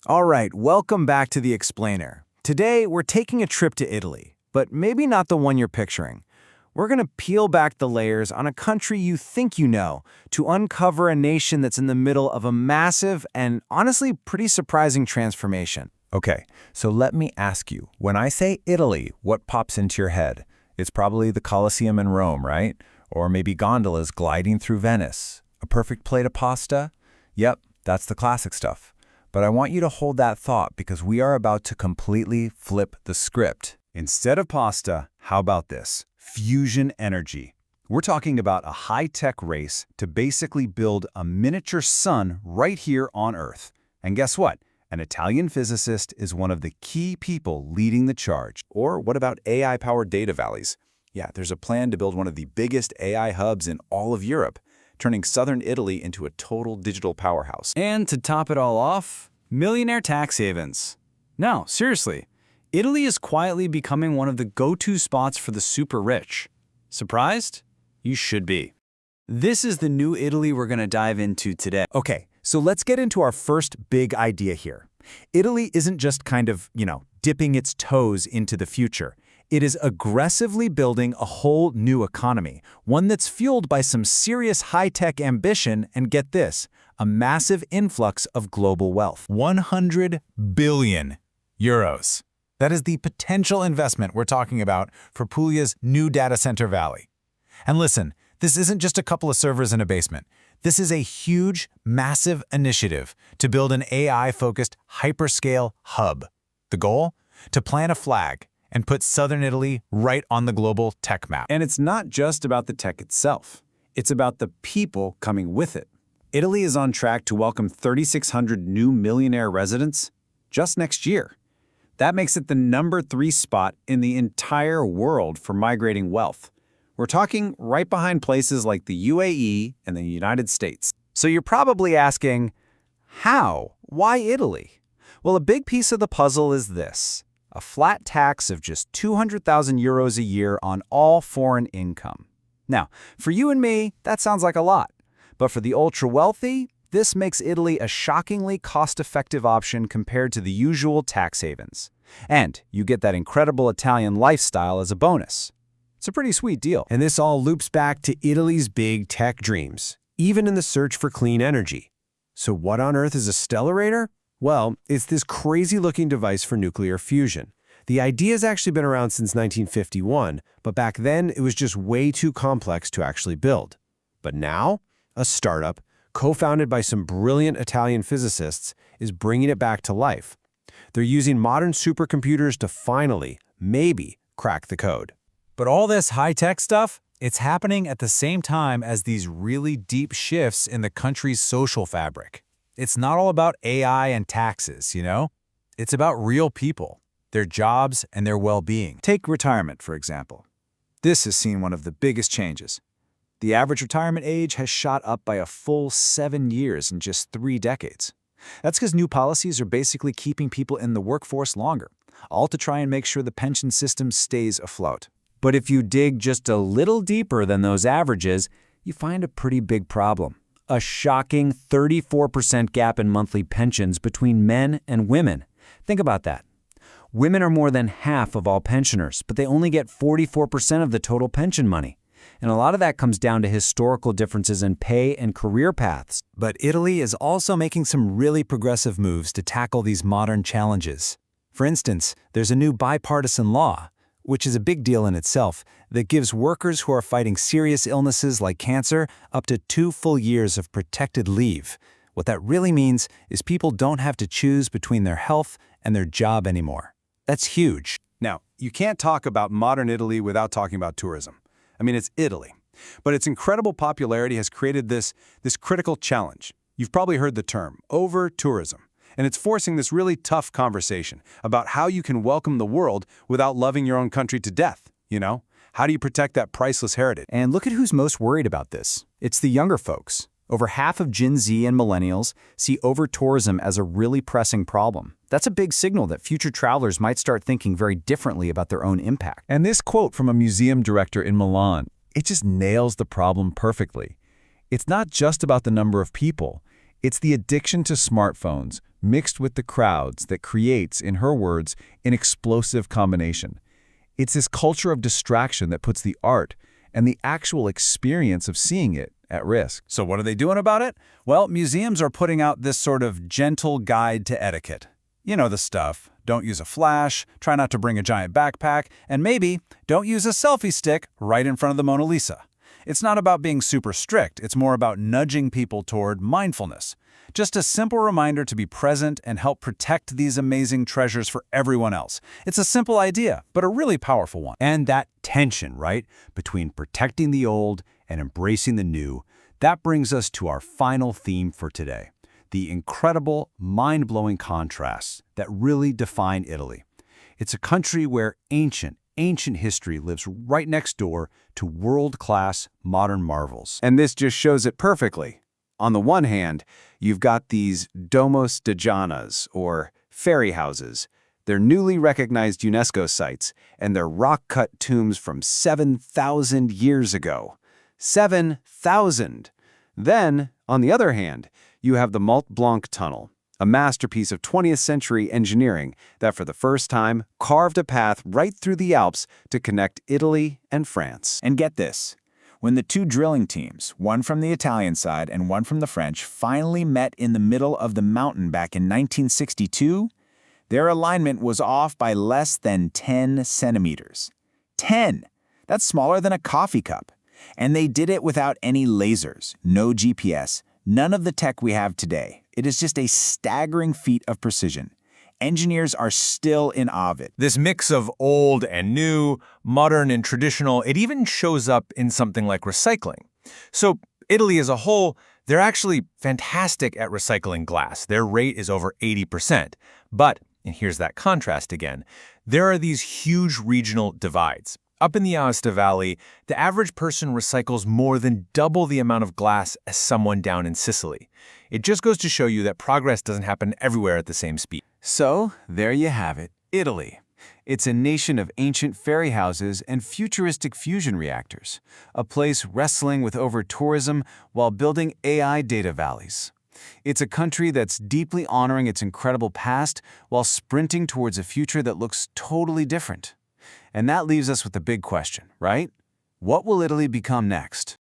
All right, welcome back to The Explainer. Today, we're taking a trip to Italy, but maybe not the one you're picturing. We're going to peel back the layers on a country you think you know to uncover a nation that's in the middle of a massive and honestly pretty surprising transformation. Okay, so let me ask you, when I say Italy, what pops into your head? It's probably the Colosseum in Rome, right? Or maybe gondolas gliding through Venice. A perfect plate of pasta? Yep, that's the classic stuff. But I want you to hold that thought because we are about to completely flip the script. Instead of pasta, how about this? Fusion energy. We're talking about a high-tech race to basically build a miniature sun right here on Earth. And guess what? An Italian physicist is one of the key people leading the charge. Or what about AI-powered data valleys? Yeah, there's a plan to build one of the biggest AI hubs in all of Europe, turning southern Italy into a total digital powerhouse. And to top it all off, millionaire tax havens. No, seriously, Italy is quietly becoming one of the go-to spots for the super rich. Surprised? You should be. This is the new Italy we're going to dive into today. Okay, so let's get into our first big idea here. Italy isn't just kind of, dipping its toes into the future. It is aggressively building a whole new economy, one that's fueled by some serious high-tech ambition and, get this, a massive influx of global wealth. 100 billion euros. That is the potential investment we're talking about for Puglia's new data center valley. And listen, this isn't just a couple of servers in a basement. This is a huge, massive initiative to build an AI-focused hyperscale hub. The goal? To plant a flag and put southern Italy right on the global tech map. And it's not just about the tech itself. It's about the people coming with it. Italy is on track to welcome 3,600 new millionaire residents just next year. That makes it the #3 spot in the entire world for migrating wealth. We're talking right behind places like the UAE and the United States. So you're probably asking, how? Why Italy? Well, a big piece of the puzzle is this: a flat tax of just 200,000 euros a year on all foreign income. Now, for you and me, that sounds like a lot. But for the ultra-wealthy, this makes Italy a shockingly cost-effective option compared to the usual tax havens. And you get that incredible Italian lifestyle as a bonus. It's a pretty sweet deal. And this all loops back to Italy's big tech dreams, even in the search for clean energy. So what on earth is a stellarator? Well, it's this crazy-looking device for nuclear fusion. The idea's actually been around since 1951, but back then it was just way too complex to actually build. But now, a startup, co-founded by some brilliant Italian physicists, is bringing it back to life. They're using modern supercomputers to finally, maybe, crack the code. But all this high-tech stuff, it's happening at the same time as these really deep shifts in the country's social fabric. It's not all about AI and taxes, It's about real people, their jobs, and their well-being. Take retirement, for example. This has seen one of the biggest changes. The average retirement age has shot up by a full 7 years in just 3 decades. That's because new policies are basically keeping people in the workforce longer, all to try and make sure the pension system stays afloat. But if you dig just a little deeper than those averages, you find a pretty big problem. A shocking 34% gap in monthly pensions between men and women. Think about that. Women are more than half of all pensioners, but they only get 44% of the total pension money. And a lot of that comes down to historical differences in pay and career paths. But Italy is also making some really progressive moves to tackle these modern challenges. For instance, there's a new bipartisan law, which is a big deal in itself, that gives workers who are fighting serious illnesses like cancer up to 2 full years of protected leave. What that really means is people don't have to choose between their health and their job anymore. That's huge. Now, you can't talk about modern Italy without talking about tourism. I mean, it's Italy. But its incredible popularity has created this critical challenge. You've probably heard the term, over-tourism. And it's forcing this really tough conversation about how you can welcome the world without loving your own country to death, How do you protect that priceless heritage? And look at who's most worried about this. It's the younger folks. Over half of Gen Z and millennials see over-tourism as a really pressing problem. That's a big signal that future travelers might start thinking very differently about their own impact. And this quote from a museum director in Milan, it just nails the problem perfectly. It's not just about the number of people. It's the addiction to smartphones mixed with the crowds that creates, in her words, an explosive combination. It's this culture of distraction that puts the art and the actual experience of seeing it at risk. So what are they doing about it? Well, museums are putting out this sort of gentle guide to etiquette. You know the stuff. Don't use a flash, try not to bring a giant backpack, and maybe don't use a selfie stick right in front of the Mona Lisa. It's not about being super strict, it's more about nudging people toward mindfulness. Just a simple reminder to be present and help protect these amazing treasures for everyone else. It's a simple idea, but a really powerful one. And that tension, right, between protecting the old and embracing the new, that brings us to our final theme for today. The incredible, mind-blowing contrasts that really define Italy. It's a country where ancient history lives right next door to world-class modern marvels. And this just shows it perfectly. On the one hand, you've got these Domus de Janas, or fairy houses. They're newly recognized UNESCO sites, and they're rock-cut tombs from 7,000 years ago. 7,000! Then, on the other hand, you have the Mont Blanc Tunnel, a masterpiece of 20th century engineering that for the first time carved a path right through the Alps to connect Italy and France. And get this, when the two drilling teams, one from the Italian side and one from the French, finally met in the middle of the mountain back in 1962, their alignment was off by less than 10 centimeters. 10! That's smaller than a coffee cup. And they did it without any lasers, no GPS, none of the tech we have today. It is just a staggering feat of precision. Engineers are still in awe of it. This mix of old and new, modern and traditional, it even shows up in something like recycling. So Italy as a whole, they're actually fantastic at recycling glass. Their rate is over 80%. But, and here's that contrast again, there are these huge regional divides. Up in the Aosta Valley, the average person recycles more than double the amount of glass as someone down in Sicily. It just goes to show you that progress doesn't happen everywhere at the same speed. So, there you have it, Italy. It's a nation of ancient fairy houses and futuristic fusion reactors, a place wrestling with over-tourism while building AI data valleys. It's a country that's deeply honoring its incredible past while sprinting towards a future that looks totally different. And that leaves us with the big question, right? What will Italy become next?